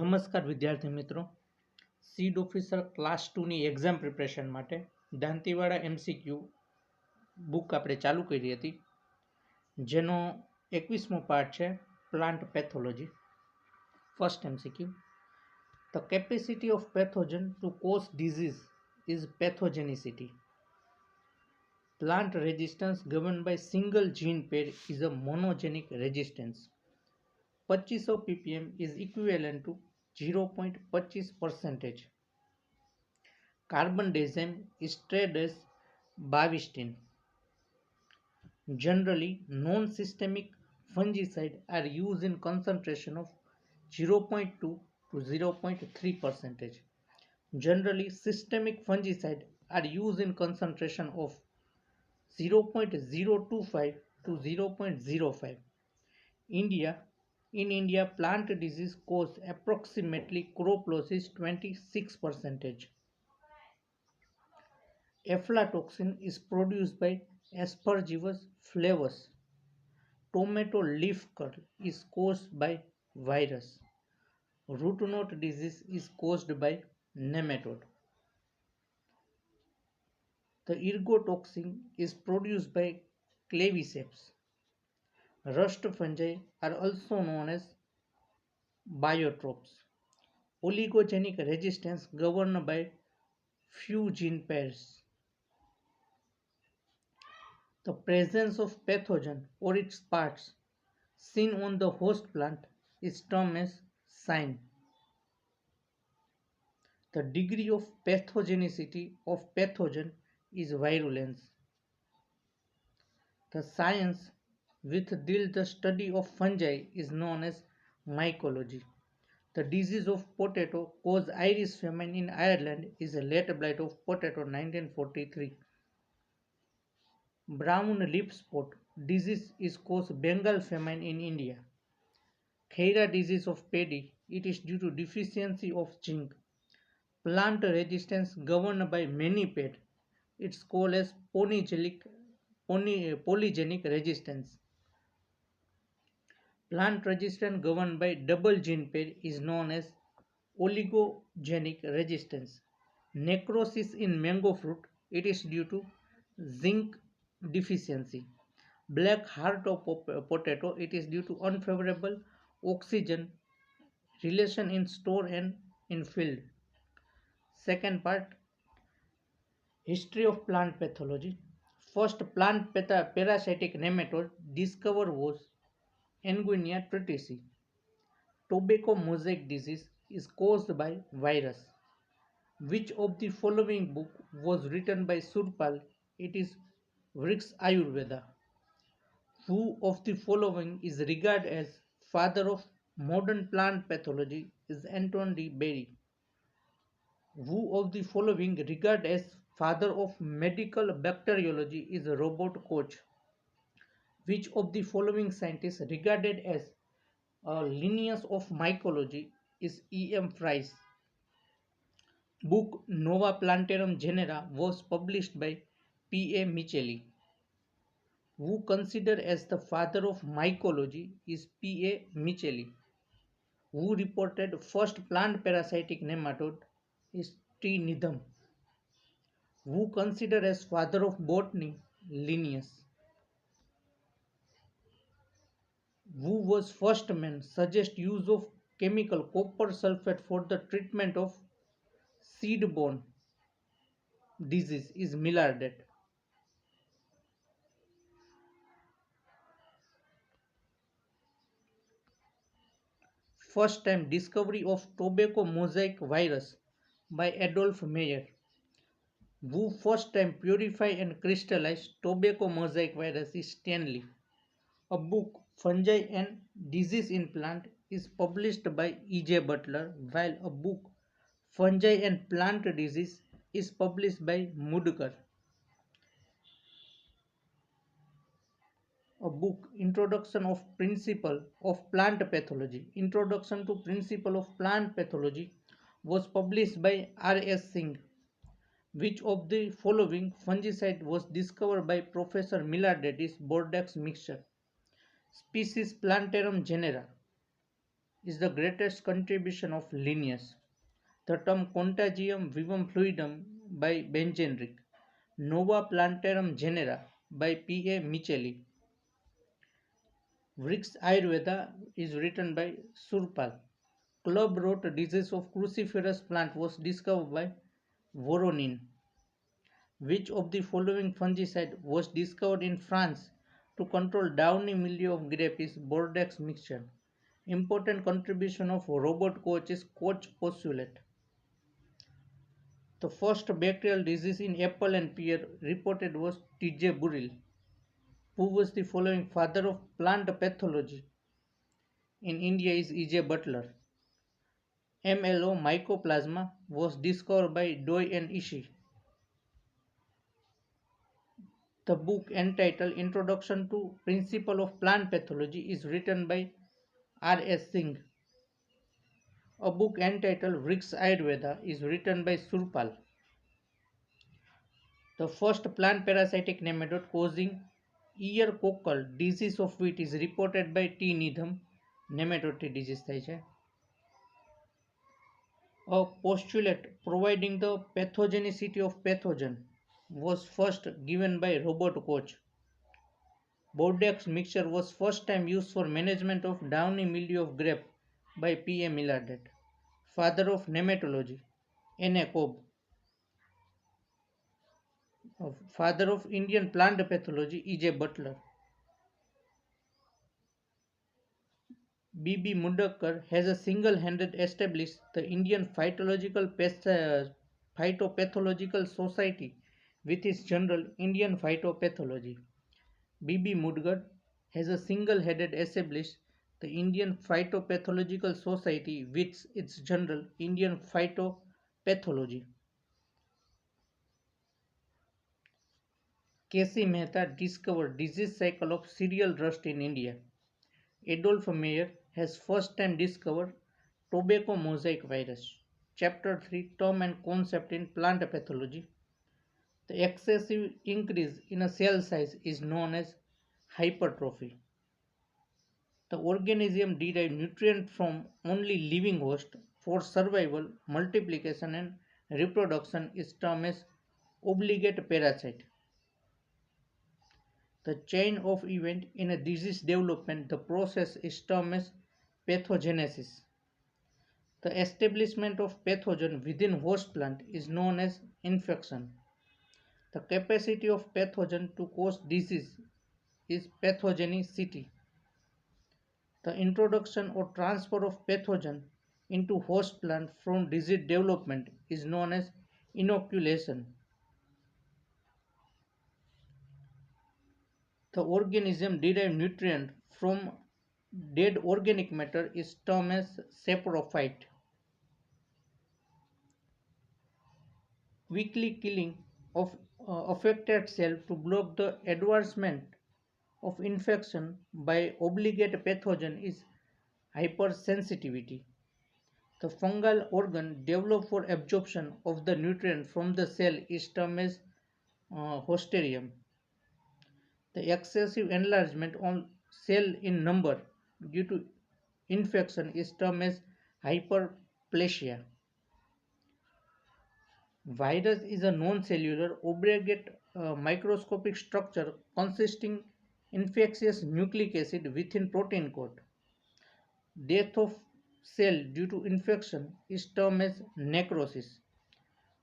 નમસ્કાર વિદ્યાર્થી મિત્રો. સીડ ઓફિસર ક્લાસ 2ની એક્ઝામ પ્રિપરેશન માટે દાંતીવાડા MCQ બુક આપણે ચાલુ કરી હતી, જેનો 21મો પાર્ટ છે plant pathology. First MCQ: the capacity of pathogen to cause disease is pathogenicity. Plant resistance governed by single gene pair is a monogenic resistance. 2500 ppm is equivalent to 0.25%. Carbon dazyme is treated as bavistine. Generally, non-systemic fungicides are used in concentration of 0.2 to 0.3%. Generally, systemic fungicides are used in concentration of 0.025 to 0.05. In India, plant disease cause approximately crop loss is 26%. Aflatoxin is produced by Aspergillus flavus. Tomato leaf curl is caused by virus. Root knot disease is caused by nematode. The ergotoxin is produced by claviceps. Rust fungi are also known as biotrophs. Oligogenic resistance governed by few gene pairs. The presence of pathogen or its parts seen on the host plant is termed as sign. The degree of pathogenicity of pathogen is virulence. The science which deals the study of fungi is known as mycology. The disease of potato caused Irish famine in Ireland is a late blight of potato 1943. Brown leaf spot disease is caused Bengal famine in India. Khaira disease of paddy, it is due to deficiency of zinc. Plant resistance governed by many pairs, it's called as polygenic resistance. Plant resistance governed by double gene pair is known as oligogenic resistance. Necrosis in mango fruit, it is due to zinc deficiency. Black heart of potato, it is due to unfavorable oxygen relation in store and in field. Second part, history of plant pathology. First plant parasitic nematode discovered was Ngunia triticii. Tobacco mosaic disease is caused by virus. Which of the following book was written by Surpal? It is Vrix Ayurveda. Who of the following is regarded as father of modern plant pathology? Is Anton D. Berry. Who of the following regarded as father of medical bacteriology? Is Robert Koch. Which of the following scientists regarded as a lineage of mycology? Is E.M. Fries. Book Nova Plantarum Genera was published by P.A. Michelli. Who considered as the father of mycology? Is P.A. Michelli. Who reported first plant parasitic nematode? Is T. Needham. Who considered as father of botany? Linnaeus. Who was first man suggest use of chemical copper sulfate for the treatment of seed-borne disease? Is Millardet. First time discovery of tobacco mosaic virus by Adolf Meyer. Who first time purify and crystallize tobacco mosaic virus? Is Stanley. A book Fungi and Disease in Plant is published by E.J. Butler, while a book Fungi and Plant Disease is published by Mudkar. A book Introduction of Principle of Plant Pathology. Introduction to Principle of Plant Pathology was published by R.S. Singh. Which of the following fungicide was discovered by Professor Millardet? Is Bordeaux mixture. Species Plantarum genera. is the greatest contribution of Linnaeus. The term Contagium vivum fluidum by Benjenrick, Nova Plantarum Genera by P. A. Micheli, Vrix Ayurveda is written by Surpal. Club wrote disease of cruciferous plant was discovered by Voronin. Which of the following fungicide was discovered in France to control downy mildew of grape is Bordeaux mixture. Important contribution of Robert Koch is Koch postulate. The first bacterial disease in apple and pear reported was T.J. Burrill. Who was the following father of plant pathology? In India is E.J. Butler. MLO mycoplasma was discovered by Doi and Ishii. The book entitled Introduction to Principle of Plant Pathology is written by R.S. Singh. A book entitled Vrix Ayurveda is written by Surpal. The first plant parasitic nematode causing ear-cockle disease of wheat is reported by T. Needham. Nematode disease થાય છે. A postulate providing the pathogenicity of pathogen was first given by Robert Koch. Bordeaux mixture was first time used for management of downy mildew of grape by P. A. Millardet. Father of nematology, N. A. Cobb. Father of Indian plant pathology, E. J. Butler. B. B. Mudakar has a single-handed established the Indian Phytopathological Society with its journal Indian Phytopathology. B. B. Mudgar has a single-headed established the Indian Phytopathological Society with its journal Indian Phytopathology. K.C. Mehta discovered disease cycle of cereal rust in India. Adolf Meyer has first time discovered tobacco mosaic virus. Chapter 3 Term and Concept in Plant Pathology. The excessive increase in a cell size is known as hypertrophy. The organism derives nutrient from only living host for survival, multiplication and reproduction is termed as obligate parasite. The chain of event in a disease development, the process is termed as pathogenesis. The establishment of pathogen within host plant is known as infection. The capacity of pathogen to cause disease is pathogenicity. The introduction or transfer of pathogen into host plant from disease development is known as inoculation. The organism derives nutrient from dead organic matter is termed as saprophyte. Quickly killing of affected cell to block the advancement of infection by obligate pathogen is hypersensitivity. The fungal organ developed for absorption of the nutrient from the cell is termed as hosterium. The excessive enlargement on cell in number due to infection is termed as hyperplasia. Virus is a non-cellular, obligate microscopic structure consisting infectious nucleic acid within protein coat. Death of cell due to infection is termed as necrosis.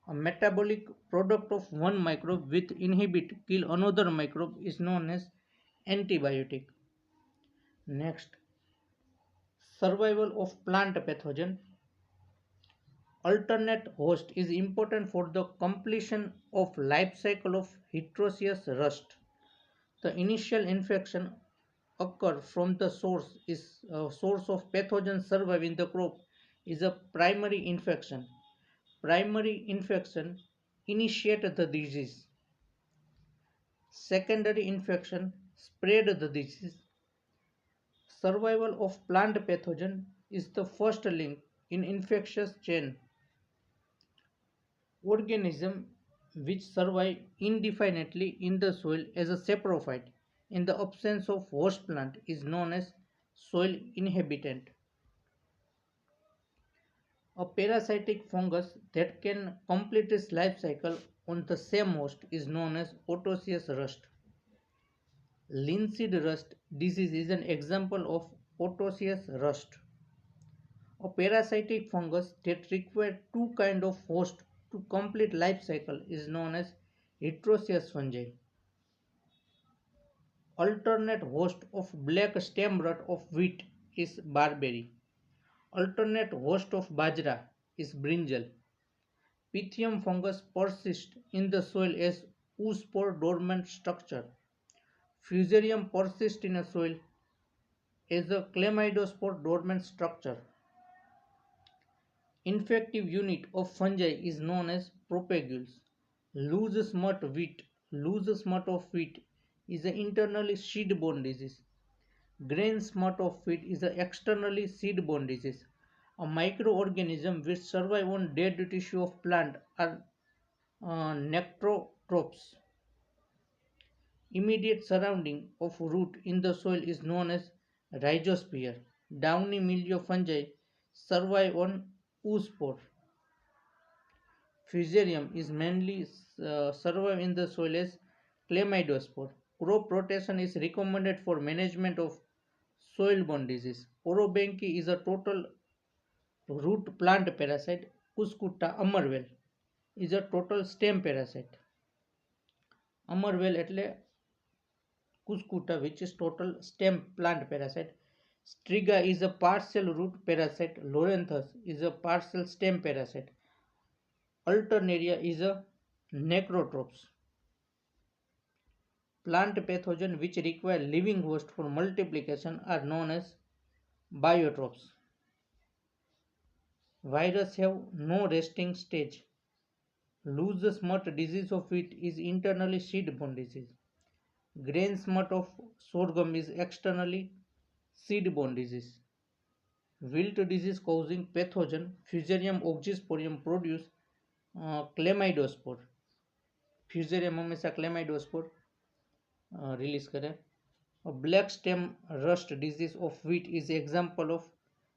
A metabolic product of one microbe with inhibit kill another microbe is known as antibiotic. Next, survival of plant pathogen. Alternate host is important for the completion of life cycle of heterogeneous rust. The initial infection occur from the source is source of pathogen survive in the crop is a primary infection. Primary infection initiate the disease. Secondary infection spread the disease. Survival of plant pathogen is the first link in infectious chain. Organism which survive indefinitely in the soil as a saprophyte in the absence of host plant is known as soil inhabitant. A parasitic fungus that can complete its life cycle on the same host is known as otocious rust. Linseed rust disease is an example of otocious rust. A parasitic fungus that requires two kinds of host to complete life cycle is known as heterocious fungi. Alternate host of black stem rot of wheat is barberry. Alternate host of bajra is brinjal. Pythium fungus persists in the soil as oospore dormant structure. Fusarium persists in a soil as a chlamydospore dormant structure. Infective unit of fungi is known as propagules. Loose smut wheat. Loose smut of wheat is an internally seed-borne disease. Grain smut of wheat is an externally seed-borne disease. A microorganism which survive on dead tissue of plant are nectrotrophs. Immediate surrounding of root in the soil is known as rhizosphere. Downy mildew fungi survive on oospore. Fusarium is mainly survive in the soil as chlamydospore. Crop rotation is recommended for management of soil-borne disease. Orobanche is a total root plant parasite. Cuscuta amarvel is a total stem parasite. Amarvel એટલે Cuscuta, which is total stem plant parasite. Striga is a partial root parasite. Loranthus is a partial stem parasite. Alternaria is a necrotrophs. Plant pathogens which require living host for multiplication are known as biotrophs. Virus have no resting stage. Loose smut disease of wheat is internally seed-borne disease. Grain smut of sorghum is externally seed-borne disease. Wilt disease causing pathogen Fusarium oxysporium produce chlamydospore. Fusarium हमेशा chlamydospore release करे. A black stem rust disease of wheat is example of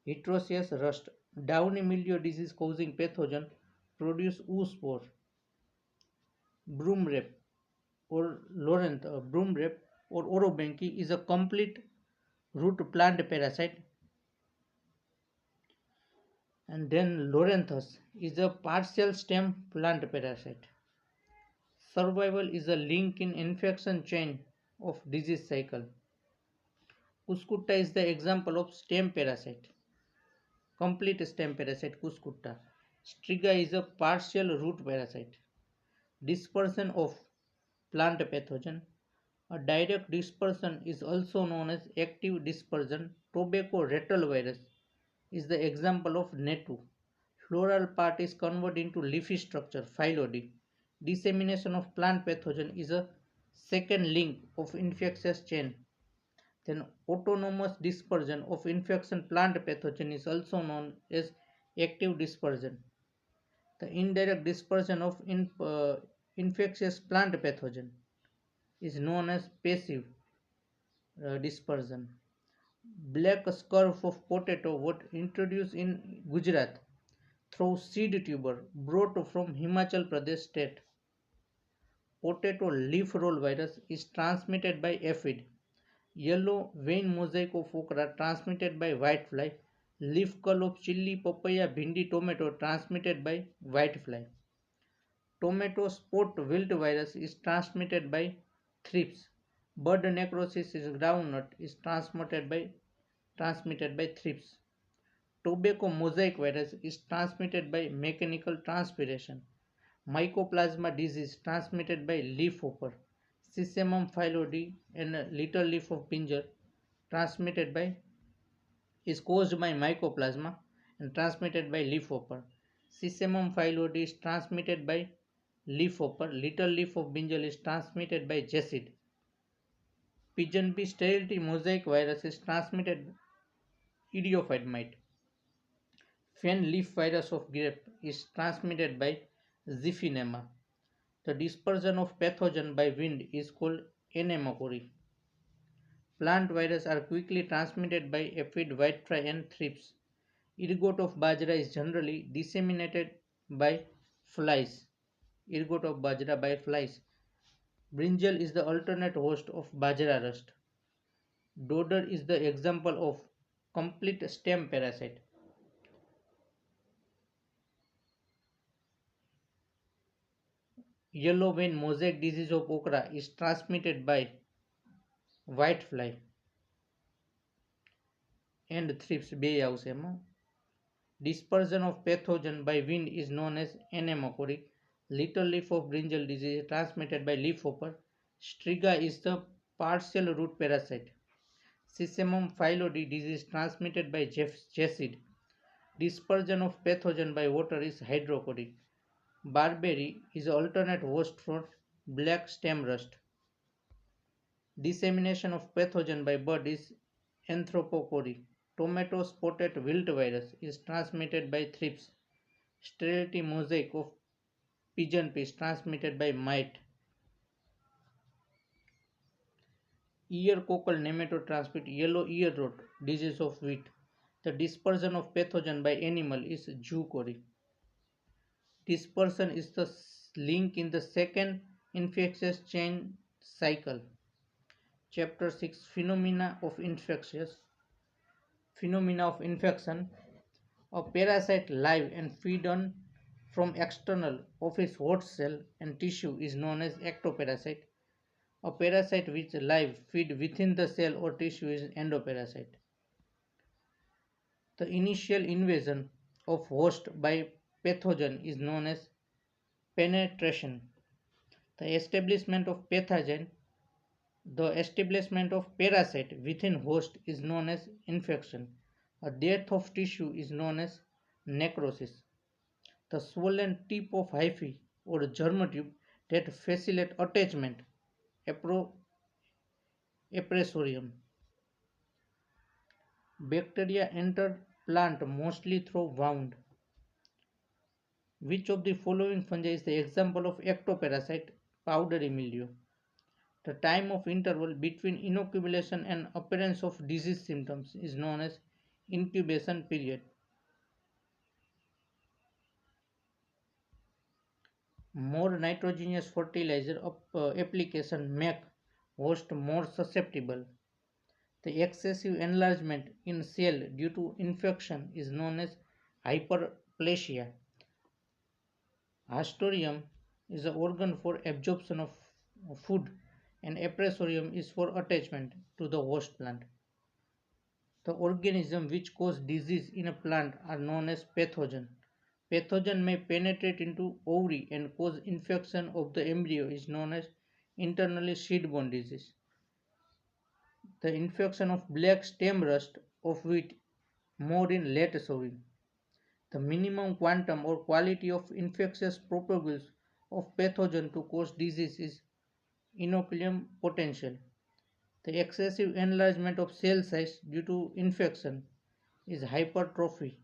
heterocious rust. Downy mildew disease causing pathogen produce oospore. Broomrape or broomrape or orobanche is a complete root plant parasite. And then Loranthus is a partial stem plant parasite. Survival is a link in infection chain of disease cycle. Cuscuta is the example of stem parasite. Complete stem parasite Cuscuta. Striga is a partial root parasite. Dispersion of plant pathogen. A direct dispersion is also known as active dispersion. Tobacco rattle virus is the example of NATU. Floral part is converted into leafy structure, phyllody. Dissemination of plant pathogen is a second link of infectious chain. Then autonomous dispersion of infection plant pathogen is also known as active dispersion. The indirect dispersion of infectious plant pathogen is known as passive dispersion. Black scurf of potato was introduced in Gujarat through seed tuber brought from Himachal Pradesh state. Potato leaf roll virus is transmitted by aphid. Yellow vein mosaic of okra transmitted by whitefly. Leaf curl of chili, papaya, bhindi, tomato transmitted by whitefly. Tomato spot wilt virus is transmitted by thrips. Bud necrosis is groundnut is transmitted by thrips. Tobacco mosaic virus is transmitted by mechanical transpiration. Mycoplasma disease transmitted by leafhopper. Sesamum phyllodes and little leaf of brinjal transmitted by is caused by mycoplasma and transmitted by leafhopper. Sesamum phyllodes is transmitted by leafhopper. Little leaf of brinjal is transmitted by jacid. Pigeon bee sterility mosaic virus is transmitted idiophyte mite. Fan leaf virus of grape is transmitted by Ziphinema. The dispersion of pathogen by wind is called anemochory. Plant viruses are quickly transmitted by aphid, whitefly and thrips. Ergot of bajra is generally disseminated by flies. Ergot of bajra by flies. Brinjal is the alternate host of bajra rust. Dodder is the example of complete stem parasite. Yellow vein mosaic disease of okra is transmitted by whitefly and thrips બે આવશે એમાં. Dispersion of pathogen by wind is known as anemochory. Little leaf of brinjal disease is transmitted by leafhopper. Striga is the partial root parasite. Sesamum phyllodes disease transmitted by jacid. Dispersion of pathogen by water is hydrochory. Barberry is alternate host for black stem rust. Dissemination of pathogen by bird is anthropochory. Tomato spotted wilt virus is transmitted by thrips. Sterility mosaic of pigeon pea is transmitted by mite. Ear cockle nematode transmit yellow ear rot disease of wheat. The dispersion of pathogen by animal is zoochory. Dispersion is the link in the second infectious chain cycle. Chapter 6 Phenomena of infection. A parasite live and feed on from external of its host cell and tissue is known as ectoparasite. A parasite which live feed within the cell or tissue is endoparasite. The initial invasion of host by pathogen is known as penetration. The establishment of parasite within host is known as infection. A death of tissue is known as necrosis. The swollen tip of hyphae or germ tube that facilitate attachment, appressorium. Bacteria enter plant mostly through wound. Which of the following fungi is the example of ectoparasite? Powdery mildew. The time of interval between inoculation and appearance of disease symptoms is known as incubation period. More nitrogenous fertilizer application make host more susceptible. The excessive enlargement in cell due to infection is known as hyperplasia. Haustorium is an organ for absorption of food and appressorium is for attachment to the host plant. The organisms which cause disease in a plant are known as pathogen. Pathogen may penetrate into ovary and cause infection of the embryo is known as internally seed-borne disease. The infection of black stem rust of wheat more in late sowing. The minimum quantum or quality of infectious propagules of pathogen to cause disease is inoculum potential. The excessive enlargement of cell size due to infection is hypertrophy.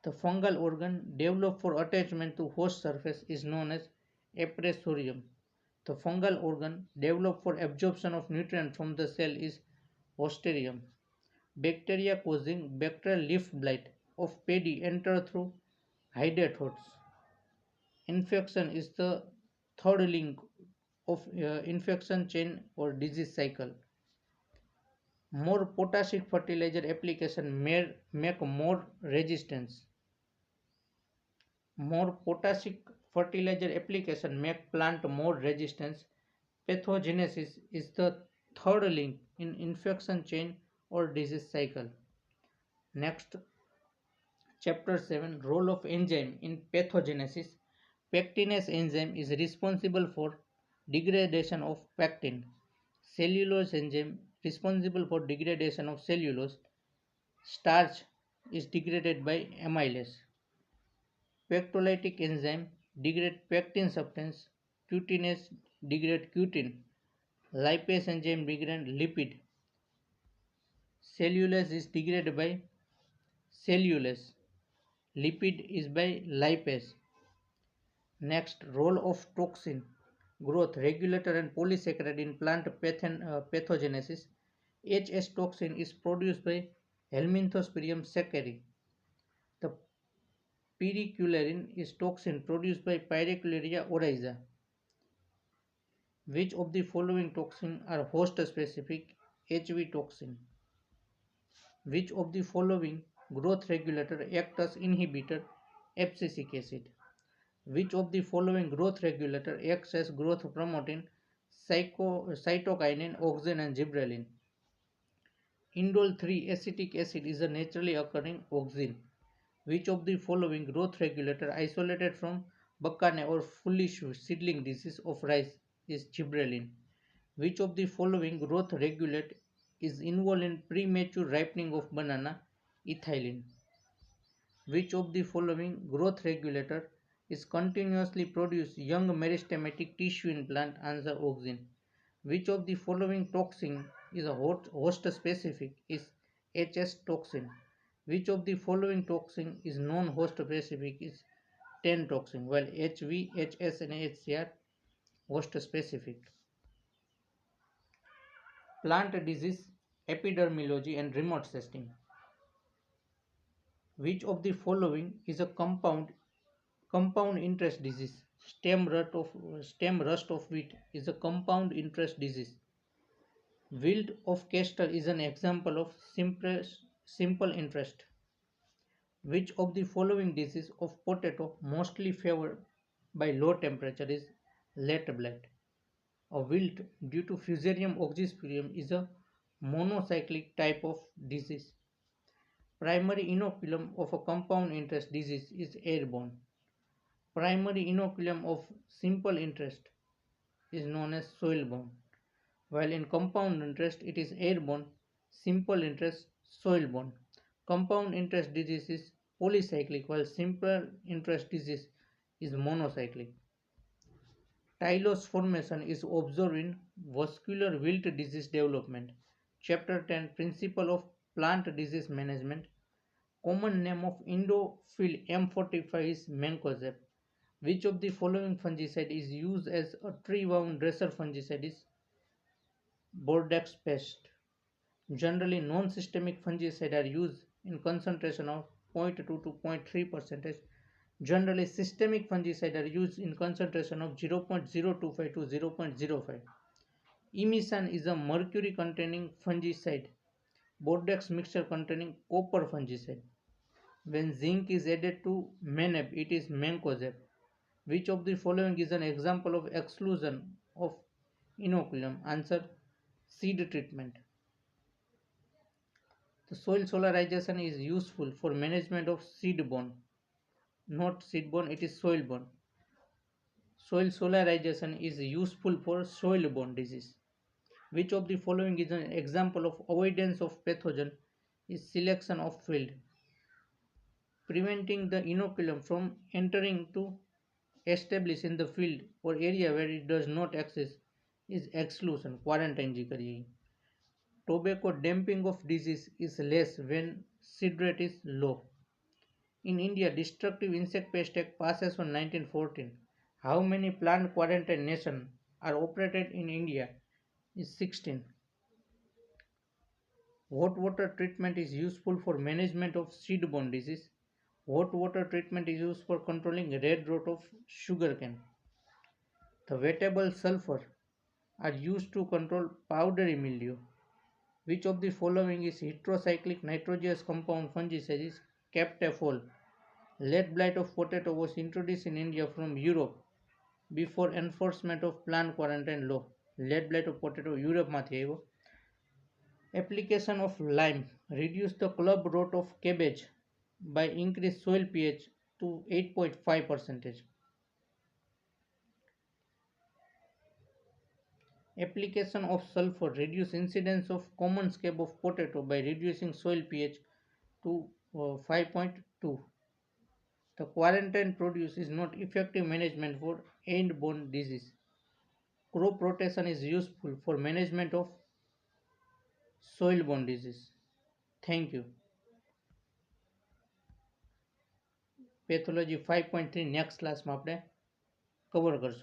The fungal organ developed for attachment to host surface is known as appressorium. The fungal organ developed for absorption of nutrient from the cell is hosterium. Bacteria causing bacterial leaf blight of paddy enter through hydatodes. Infection is the third link of infection chain or disease cycle. More potassic fertilizer application may make more resistance. More potassic fertilizer application make plant more resistance. Pathogenesis is the third link in infection chain or disease cycle. Next, chapter 7 Role of enzyme in pathogenesis. Pectinase enzyme is responsible for degradation of pectin. Cellulose enzyme responsible for degradation of cellulose. Starch is degraded by amylase. Pectolytic enzyme degrade pectin substance. Cutinase degrade cutin. Lipase enzyme degrade lipid. Cellulase is degraded by cellulase. Lipid is by lipase. Next, role of toxin, growth regulator and polysaccharide in plant pathogenesis. HS toxin is produced by Helminthosporium secari. The pyrrhicularin is toxin produced by Pyrrhicularia oryza. Which of the following toxins are host specific? HV toxin. Which of the following growth regulator act as inhibitor? Abscisic acid. Which of the following growth regulator acts as growth promoting? Cytokinin, oxin and gibberellin. Indole 3 acetic acid is a naturally occurring auxin. Which of the following growth regulator isolated from bakane or foolish seedling disease of rice is gibberellin? Which of the following growth regulate is involved in premature ripening of banana? Ethylene. Which of the following growth regulator is continuously produce young meristematic tissue in plant? Answer auxin. Which of the following toxin is a host specific? Is HS toxin. Which of the following toxin is non-host specific? Is 10 toxin, while HV, HS and HC are host specific. Plant disease, epidemiology and remote sensing. Which of the following is a compound interest disease? Stem rust of wheat is a compound interest disease. Wilt of castor is an example of simple interest. Which of the following disease of potato mostly favored by low temperature is late blight? A wilt due to Fusarium oxysporium is a monocyclic type of disease. Primary inoculum of a compound interest disease is airborne. Primary inoculum of simple interest is known as soil-borne, while in compound interest it is airborne, simple interest soil-borne. Compound interest disease is polycyclic, while simple interest disease is monocyclic. Tylose formation is observed in vascular wilt disease development. Chapter 10 Principle of Plant Disease Management. Common name of endophil M45 is mancozeb. Which of the following fungicide is used as a tree-bound dresser fungicide? Is Bordeaux pest. Generally, non-systemic fungicides are used in concentration of 0.2 to 0.3%. Generally, systemic fungicides are used in concentration of 0.025 to 0.05. Imisan is a mercury-containing fungicide. Bordeaux mixture containing copper fungicide. When zinc is added to maneb, it is mancozeb. Which of the following is an example of exclusion of inoculum? Answer seed treatment. The soil solarization is useful for management of seed borne. Not seed borne, it is soil borne. Soil solarization is useful for soil borne disease. Which of the following is an example of avoidance of pathogen? Is selection of field. Preventing the inoculum from entering to establish in the field or area where it does not exist is exclusion, quarantine ji kariye. Tobacco damping of disease is less when seed rate is low. In India, Destructive Insect Pest Act passes on 1914. How many plant quarantine nations are operated in India? Is 16. Hot water treatment is useful for management of seed-borne disease. Hot water treatment is used for controlling red rot of sugarcane. The wettable sulfur are used to control powdery mildew. Which of the following is heterocyclic nitrogenous compound fungicide? Is captafol. Lead blight of potato was introduced in India from Europe before enforcement of plant quarantine law. Lead blight of potato Europe માંથી આવ્યો. Application of lime reduce the club rot of cabbage by increased soil pH to 8.5%. Application of sulfur reduce incidence of common scab of potato by reducing soil pH to 5.2. The quarantine produce is not effective management for end-borne disease. Crop rotation is useful for management of soil-borne disease. Thank you. Pathology 5.3 next class માં આપણે cover કરશું.